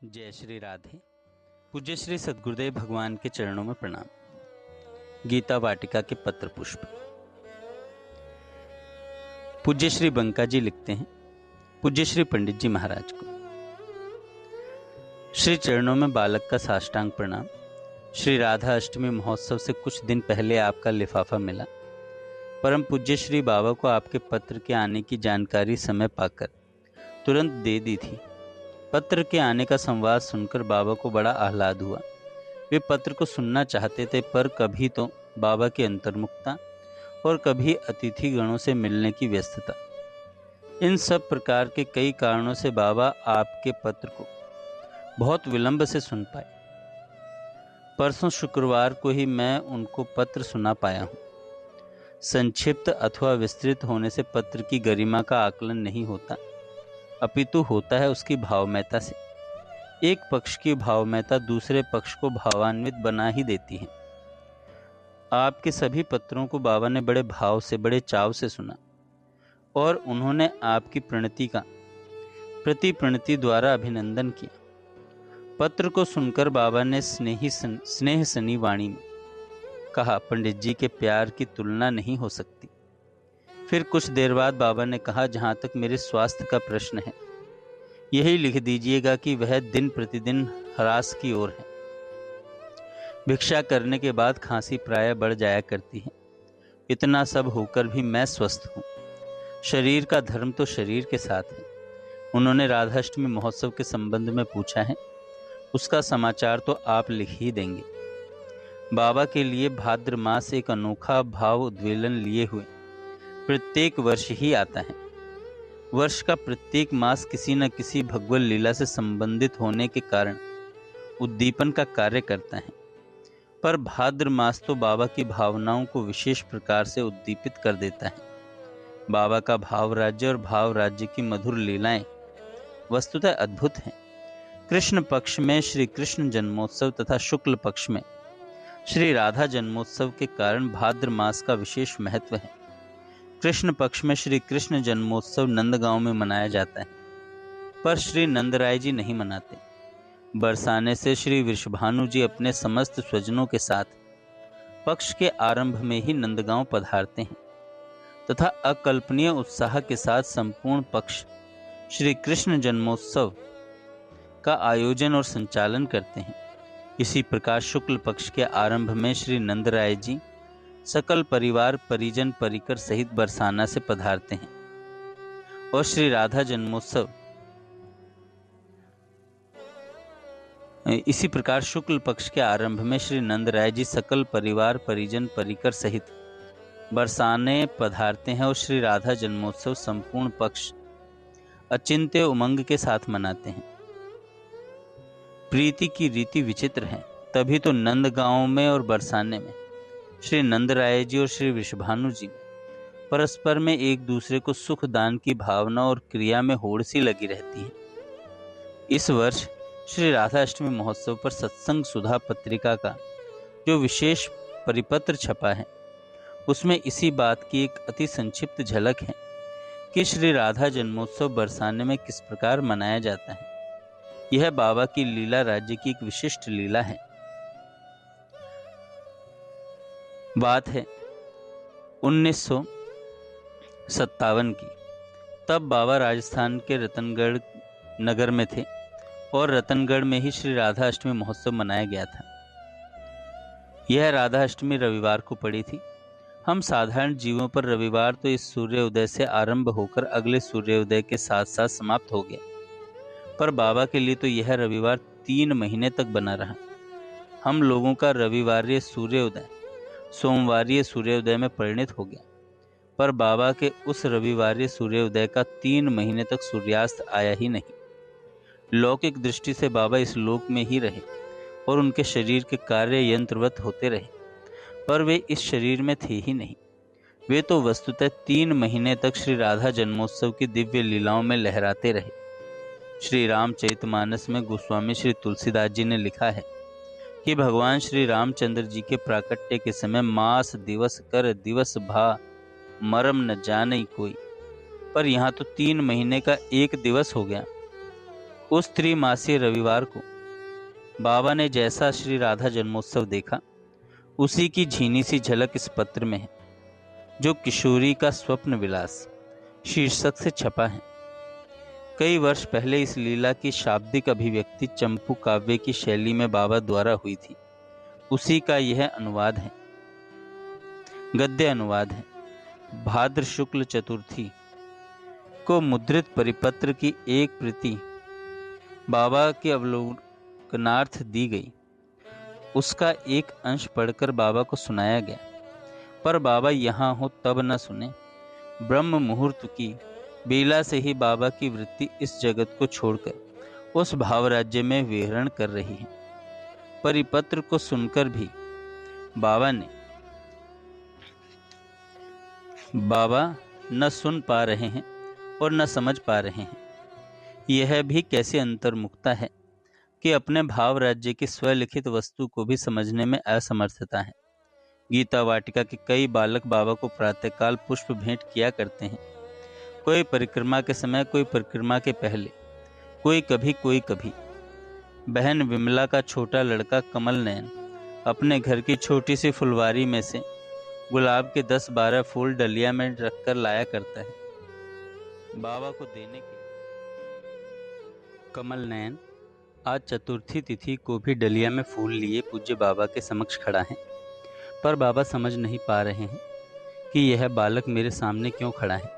जय श्री राधे। पूज्य श्री सद्गुरुदेव भगवान के चरणों में प्रणाम। गीता वाटिका के पत्र पुष्प। पूज्य श्री बंका जी लिखते हैं, पूज्य श्री पंडित जी महाराज को श्री चरणों में बालक का साष्टांग प्रणाम। श्री राधा अष्टमी महोत्सव से कुछ दिन पहले आपका लिफाफा मिला। परम पूज्य श्री बाबा को आपके पत्र के आने की जानकारी समय पाकर तुरंत दे दी थी। पत्र के आने का संवाद सुनकर बाबा को बड़ा आह्लाद हुआ। वे पत्र को सुनना चाहते थे, पर कभी तो बाबा की अंतर्मुखता और कभी अतिथि गणों से मिलने की व्यस्तता, इन सब प्रकार के कई कारणों से बाबा आपके पत्र को बहुत विलंब से सुन पाए। परसों शुक्रवार को ही मैं उनको पत्र सुना पाया हूँ। संक्षिप्त अथवा विस्तृत होने से पत्र की गरिमा का आकलन नहीं होता, अपितु होता है उसकी भावमयता से। एक पक्ष की भावमयता दूसरे पक्ष को भावान्वित बना ही देती है। आपके सभी पत्रों को बाबा ने बड़े भाव से, बड़े चाव से सुना और उन्होंने आपकी प्रणति का प्रति प्रणति द्वारा अभिनंदन किया। पत्र को सुनकर बाबा ने स्नेह सनी वाणी में कहा, पंडित जी के प्यार की तुलना नहीं हो सकती। फिर कुछ देर बाद बाबा ने कहा, जहाँ तक मेरे स्वास्थ्य का प्रश्न है, यही लिख दीजिएगा कि वह दिन प्रतिदिन ह्रास की ओर है। भिक्षा करने के बाद खांसी प्राय बढ़ जाया करती है। इतना सब होकर भी मैं स्वस्थ हूँ। शरीर का धर्म तो शरीर के साथ है। उन्होंने राधाष्टमी महोत्सव के संबंध में पूछा है, उसका समाचार तो आप लिख ही देंगे। बाबा के लिए भाद्र मास एक अनोखा भाव उद्वेलन लिए हुए प्रत्येक वर्ष ही आता है। वर्ष का प्रत्येक मास किसी न किसी भगवत लीला से संबंधित होने के कारण उद्दीपन का कार्य करता है, पर भाद्र मास तो बाबा की भावनाओं को विशेष प्रकार से उद्दीपित कर देता है। बाबा का भाव राज्य और भाव राज्य की मधुर लीलाएं वस्तुतः अद्भुत हैं। कृष्ण पक्ष में श्री कृष्ण जन्मोत्सव तथा शुक्ल पक्ष में श्री राधा जन्मोत्सव के कारण भाद्र मास का विशेष महत्व है। कृष्ण पक्ष में श्री कृष्ण जन्मोत्सव नंदगांव में मनाया जाता है, पर श्री नंदराय जी नहीं मनाते। बरसाने से श्री वृषभानु जी अपने समस्त स्वजनों के साथ पक्ष के आरंभ में ही नंदगांव पधारते हैं तथा अकल्पनीय उत्साह के साथ संपूर्ण पक्ष श्री कृष्ण जन्मोत्सव का आयोजन और संचालन करते हैं। इसी प्रकार शुक्ल पक्ष के आरंभ में श्री नंदराय जी सकल परिवार परिजन परिकर सहित बरसाना से पधारते हैं और श्री राधा जन्मोत्सव इसी प्रकार शुक्ल पक्ष के आरंभ में श्री नंदराय जी सकल परिवार परिजन परिकर सहित बरसाने पधारते हैं और श्री राधा जन्मोत्सव संपूर्ण पक्ष अचिंत्य उमंग के साथ मनाते हैं। प्रीति की रीति विचित्र है, तभी तो नंदगांव में और बरसाने में श्री नंदराय जी और श्री वृषभानु जी परस्पर में एक दूसरे को सुख दान की भावना और क्रिया में होड़ सी लगी रहती है। इस वर्ष श्री राधा अष्टमी महोत्सव पर सत्संग सुधा पत्रिका का जो विशेष परिपत्र छपा है, उसमें इसी बात की एक अति संक्षिप्त झलक है कि श्री राधा जन्मोत्सव बरसाने में किस प्रकार मनाया जाता है। यह बाबा की लीला राज्य की एक विशिष्ट लीला है। बात है 1957 की। तब बाबा राजस्थान के रतनगढ़ नगर में थे और रतनगढ़ में ही श्री राधा अष्टमी महोत्सव मनाया गया था। यह राधा अष्टमी रविवार को पड़ी थी। हम साधारण जीवों पर रविवार तो इस सूर्योदय से आरंभ होकर अगले सूर्योदय के साथ साथ समाप्त हो गया, पर बाबा के लिए तो यह रविवार 3 महीने तक बना रहा। हम लोगों का रविवारीय सूर्योदय सोमवारीय सूर्योदय में परिणत हो गया, पर बाबा के उस रविवारीय सूर्योदय का 3 महीने तक सूर्यास्त आया ही नहीं। लौकिक दृष्टि से बाबा इस लोक में ही रहे और उनके शरीर के कार्य यंत्रवत होते रहे, पर वे इस शरीर में थे ही नहीं। वे तो वस्तुतः 3 महीने तक श्री राधा जन्मोत्सव की दिव्य लीलाओं में लहराते रहे। श्री रामचरितमानस में गोस्वामी श्री तुलसीदास जी ने लिखा है कि भगवान श्री रामचंद्र जी के प्राकट्य के समय मास दिवस कर दिवस भा मरम न जाने कोई, पर यहाँ तो 3 महीने का एक दिवस हो गया उस त्रिमासीय रविवार को बाबा ने जैसा श्री राधा जन्मोत्सव देखा, उसी की झीनी सी झलक इस पत्र में है, जो किशोरी का स्वप्न विलास शीर्षक से छपा है। कई वर्ष पहले इस लीला की शाब्दिक अभिव्यक्ति चंपू काव्य की शैली में बाबा द्वारा हुई थी। उसी का यह अनुवाद है, गद्य अनुवाद है। भाद्र शुक्ल चतुर्थी को मुद्रित परिपत्र की एक प्रति बाबा के अवलोकनार्थ दी गई। उसका एक अंश पढ़कर बाबा को सुनाया गया, पर बाबा यहाँ हो तब न सुने। ब्रह्म मुहूर्त की बेला से ही बाबा की वृत्ति इस जगत को छोड़कर उस भावराज्य में विहरण कर रही है। परिपत्र को सुनकर भी बाबा न सुन पा रहे हैं और न समझ पा रहे हैं। यह भी कैसी अंतर्मुखता है कि अपने भाव राज्य की स्वलिखित वस्तु को भी समझने में असमर्थता है। गीता वाटिका के कई बालक बाबा को प्रातःकाल पुष्प भेंट किया करते हैं, कोई परिक्रमा के समय, कोई परिक्रमा के पहले, कोई कभी। बहन विमला का छोटा लड़का कमल नयन अपने घर की छोटी सी फुलवारी में से गुलाब के 10-12 फूल डलिया में रखकर लाया करता है बाबा को देने के लिए। कमल नयन आज चतुर्थी तिथि को भी डलिया में फूल लिए पूज्य बाबा के समक्ष खड़ा है, पर बाबा समझ नहीं पा रहे हैं कि यह बालक मेरे सामने क्यों खड़ा है।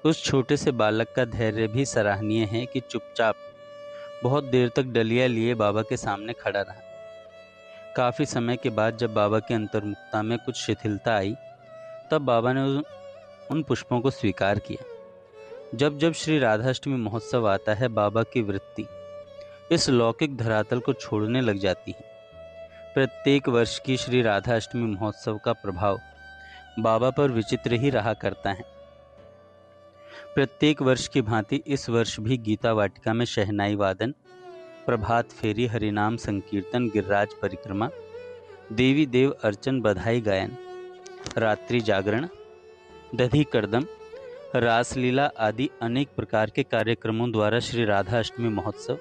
उस छोटे से बालक का धैर्य भी सराहनीय है कि चुपचाप बहुत देर तक डलिया लिए बाबा के सामने खड़ा रहा। काफ़ी समय के बाद जब बाबा की अंतर्मुखता में कुछ शिथिलता आई, तब बाबा ने उन पुष्पों को स्वीकार किया। जब जब श्री राधाष्टमी महोत्सव आता है, बाबा की वृत्ति इस लौकिक धरातल को छोड़ने लग जाती है। प्रत्येक वर्ष की श्री राधाष्टमी महोत्सव का प्रभाव बाबा पर विचित्र ही रहा करता है। प्रत्येक वर्ष की भांति इस वर्ष भी गीता वाटिका में शहनाई वादन, प्रभात फेरी, हरिनाम संकीर्तन, गिरिराज परिक्रमा, देवी देव अर्चन, बधाई गायन, रात्रि जागरण, दधी करदम, रासलीला आदि अनेक प्रकार के कार्यक्रमों द्वारा श्री राधा अष्टमी महोत्सव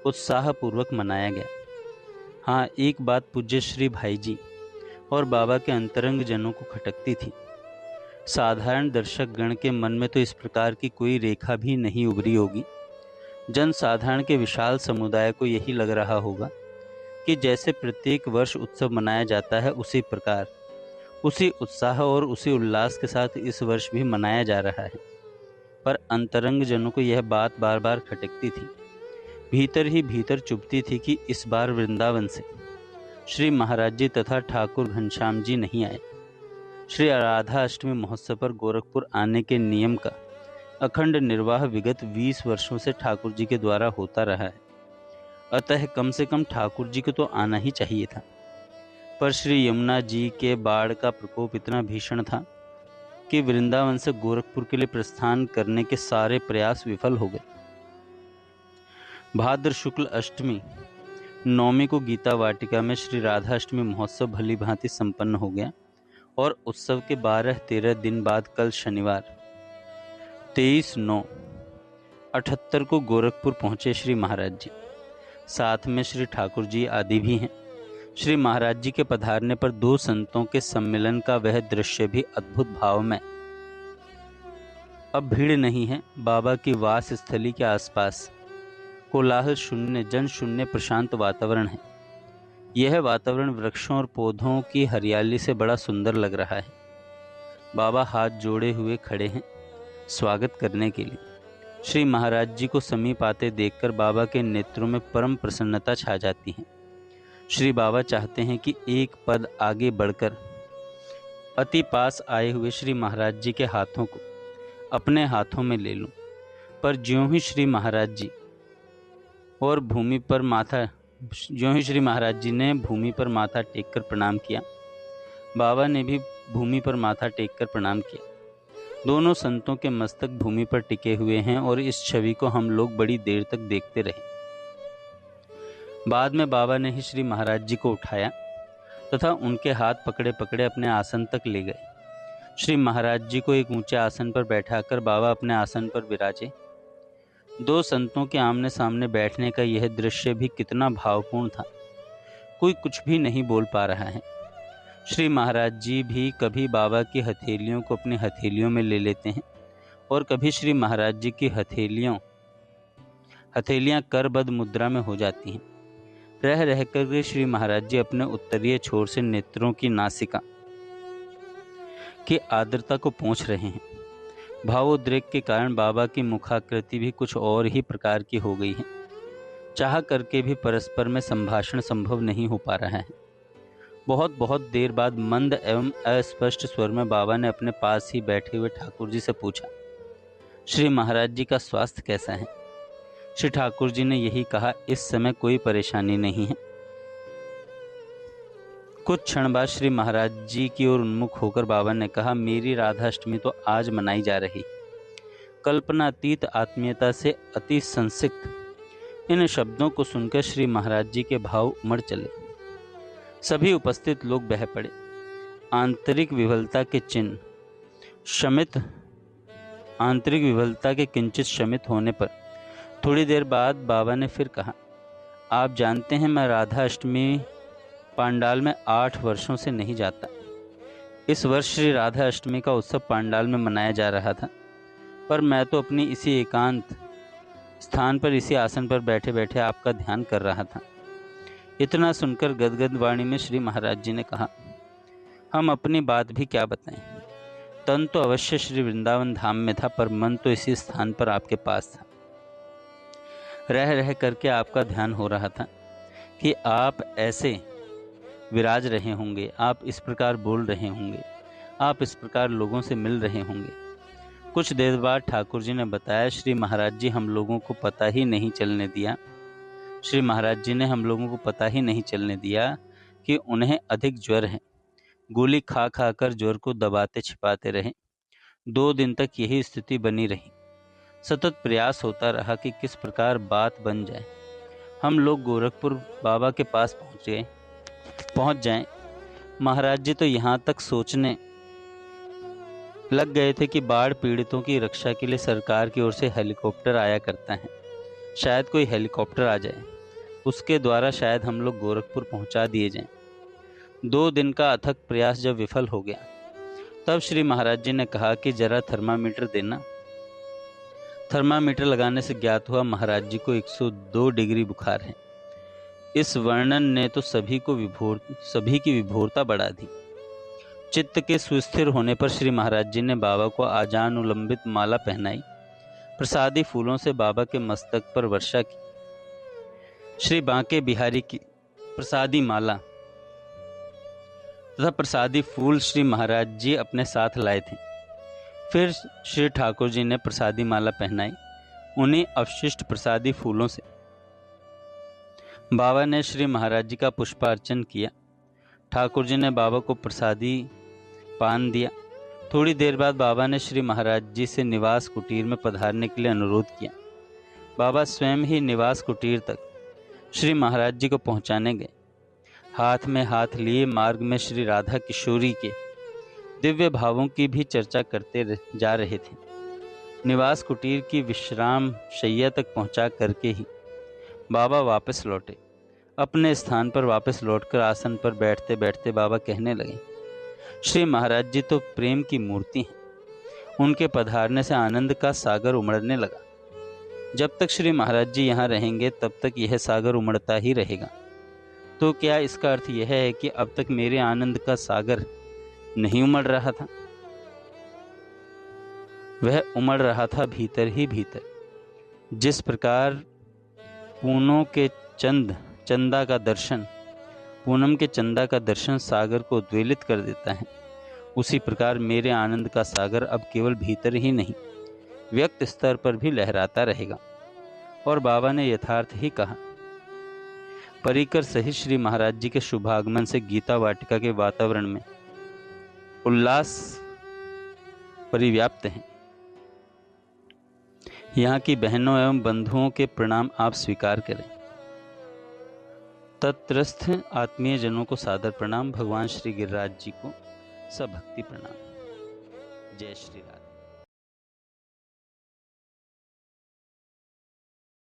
उत्साहपूर्वक मनाया गया। हाँ, एक बात पूज्य श्री भाई जी और बाबा के अंतरंग जनों को खटकती थी। साधारण दर्शक गण के मन में तो इस प्रकार की कोई रेखा भी नहीं उभरी होगी। जन साधारण के विशाल समुदाय को यही लग रहा होगा कि जैसे प्रत्येक वर्ष उत्सव मनाया जाता है, उसी प्रकार, उसी उत्साह और उसी उल्लास के साथ इस वर्ष भी मनाया जा रहा है। पर अंतरंग जनों को यह बात बार बार खटकती थी, भीतर ही भीतर चुभती थी कि इस बार वृंदावन से श्री महाराज जी तथा ठाकुर घनश्याम जी नहीं आए। श्री राधा अष्टमी महोत्सव पर गोरखपुर आने के नियम का अखंड निर्वाह विगत 20 वर्षों से ठाकुर जी के द्वारा होता रहा है, अतः कम से कम ठाकुर जी को तो आना ही चाहिए था। पर श्री यमुना जी के बाढ़ का प्रकोप इतना भीषण था कि वृंदावन से गोरखपुर के लिए प्रस्थान करने के सारे प्रयास विफल हो गए। भाद्र शुक्ल अष्टमी नवमी को गीता वाटिका में श्री राधा अष्टमी महोत्सव भली भांति संपन्न हो गया और उत्सव के 12-13 दिन बाद कल शनिवार 23/9/78 को गोरखपुर पहुंचे श्री महाराज जी। साथ में श्री ठाकुर जी आदि भी हैं। श्री महाराज जी के पधारने पर 2 संतों के सम्मेलन का वह दृश्य भी अद्भुत भावमय। अब भीड़ नहीं है। बाबा की वास स्थली के आसपास कोलाहल शून्य, जन शून्य, प्रशांत वातावरण है। यह वातावरण वृक्षों और पौधों की हरियाली से बड़ा सुंदर लग रहा है। बाबा हाथ जोड़े हुए खड़े हैं स्वागत करने के लिए। श्री महाराज जी को समीप आते देखकर बाबा के नेत्रों में परम प्रसन्नता छा जाती है। श्री बाबा चाहते हैं कि एक पद आगे बढ़कर अति पास आए हुए श्री महाराज जी के हाथों को अपने हाथों में ले लूं, पर ज्यों ही श्री महाराज जी ने भूमि पर माथा टेककर प्रणाम किया, बाबा ने भी भूमि पर माथा टेककर प्रणाम किया। दोनों संतों के मस्तक भूमि पर टिके हुए हैं और इस छवि को हम लोग बड़ी देर तक देखते रहे। बाद में बाबा ने ही श्री महाराज जी को उठाया तथा उनके हाथ पकड़े पकड़े अपने आसन तक ले गए। श्री महाराज जी को एक ऊंचे आसन पर बैठाकर बाबा अपने आसन पर विराजे। दो संतों के आमने सामने बैठने का यह दृश्य भी कितना भावपूर्ण था। कोई कुछ भी नहीं बोल पा रहा है। श्री महाराज जी भी कभी बाबा की हथेलियों को अपनी हथेलियों में ले लेते हैं और कभी श्री महाराज जी की हथेलियां करबद्ध मुद्रा में हो जाती हैं। रह रहकर श्री महाराज जी अपने उत्तरीय छोर से नेत्रों की नासिका की आर्द्रता को पोंछ रहे हैं। भावोद्रेक के कारण बाबा की मुखाकृति भी कुछ और ही प्रकार की हो गई है। चाह करके भी परस्पर में संभाषण संभव नहीं हो पा रहा है। बहुत देर बाद मंद एवं अस्पष्ट स्वर में बाबा ने अपने पास ही बैठे हुए ठाकुर जी से पूछा, श्री महाराज जी का स्वास्थ्य कैसा है? श्री ठाकुर जी ने यही कहा, इस समय कोई परेशानी नहीं है। कुछ क्षण बाद श्री महाराज जी की ओर उन्मुख होकर बाबा ने कहा, मेरी राधाष्टमी तो आज मनाई जा रही। कल्पनातीत आत्मीयता से अति संसिक्त इन शब्दों को सुनकर श्री महाराज जी के भाव उमड़ चले। सभी उपस्थित लोग बह पड़े। आंतरिक विफलता के किंचित शमित होने पर थोड़ी देर बाद बाबा ने फिर कहा, आप जानते हैं मैं राधा अष्टमी पांडाल में 8 वर्षों से नहीं जाता। इस वर्ष श्री राधा अष्टमी का उत्सव पांडाल में मनाया जा रहा था, पर मैं तो अपनी इसी एकांत स्थान पर इसी आसन पर बैठे बैठे आपका ध्यान कर रहा था। इतना सुनकर गदगद वाणी में श्री महाराज जी ने कहा, हम अपनी बात भी क्या बताएं। तन तो अवश्य श्री वृंदावन धाम में था, पर मन तो इसी स्थान पर आपके पास था। रह करके आपका ध्यान हो रहा था कि आप ऐसे विराज रहे होंगे, आप इस प्रकार बोल रहे होंगे, आप इस प्रकार लोगों से मिल रहे होंगे। कुछ देर बाद ठाकुर जी ने बताया, श्री महाराज जी हम लोगों को पता ही नहीं चलने दिया कि उन्हें अधिक ज्वर है। गोली खा कर ज्वर को दबाते छिपाते रहे। 2 दिन तक यही स्थिति बनी रही। सतत प्रयास होता रहा कि किस प्रकार बात बन जाए। हम लोग गोरखपुर बाबा के पास पहुंच जाएं। महाराज जी तो यहाँ तक सोचने लग गए थे कि बाढ़ पीड़ितों की रक्षा के लिए सरकार की ओर से हेलीकॉप्टर आया करता है। शायद कोई हेलीकॉप्टर आ जाए, उसके द्वारा शायद हम लोग गोरखपुर पहुंचा दिए जाएं। 2 दिन का अथक प्रयास जब विफल हो गया, तब श्री महाराज जी ने कहा कि जरा थर्मामीटर देना। थर्मामीटर लगाने से ज्ञात हुआ महाराज जी को 102 डिग्री बुखार है। इस वर्णन ने तो सभी की विभोरता बढ़ा दी। चित्त के सुस्थिर होने पर श्री महाराज जी ने बाबा को आजानुलंबित माला पहनाई। प्रसादी फूलों से बाबा के मस्तक पर वर्षा की। श्री बांके बिहारी की प्रसादी माला तथा प्रसादी फूल श्री महाराज जी अपने साथ लाए थे। फिर श्री ठाकुर जी ने प्रसादी माला पहनाई। उन्हीं अवशिष्ट प्रसादी फूलों से बाबा ने श्री महाराज जी का पुष्पार्चन किया। ठाकुर जी ने बाबा को प्रसादी पान दिया। थोड़ी देर बाद बाबा ने श्री महाराज जी से निवास कुटीर में पधारने के लिए अनुरोध किया। बाबा स्वयं ही निवास कुटीर तक श्री महाराज जी को पहुंचाने गए। हाथ में हाथ लिए मार्ग में श्री राधा किशोरी के दिव्य भावों की भी चर्चा करते जा रहे थे। निवास कुटीर की विश्राम शैया तक पहुंचा करके ही बाबा वापस लौटे। अपने स्थान पर वापस लौटकर आसन पर बैठते बैठते बाबा कहने लगे, श्री महाराज जी तो प्रेम की मूर्ति हैं। उनके पधारने से आनंद का सागर उमड़ने लगा। जब तक श्री महाराज जी यहाँ रहेंगे तब तक यह सागर उमड़ता ही रहेगा। तो क्या इसका अर्थ यह है कि अब तक मेरे आनंद का सागर नहीं उमड़ रहा था? वह उमड़ रहा था भीतर ही भीतर। जिस प्रकार पूनम के चंदा का दर्शन सागर को उद्वेलित कर देता है, उसी प्रकार मेरे आनंद का सागर अब केवल भीतर ही नहीं, व्यक्त स्तर पर भी लहराता रहेगा। और बाबा ने यथार्थ ही कहा। परिकर सहित श्री महाराज जी के शुभागमन से गीता वाटिका के वातावरण में उल्लास परिव्याप्त है। यहाँ की बहनों एवं बंधुओं के प्रणाम आप स्वीकार करें। तत्रस्थ आत्मीय जनों को सादर प्रणाम। भगवान श्री गिरिराज जी को सब भक्ति प्रणाम। जय श्री राधे।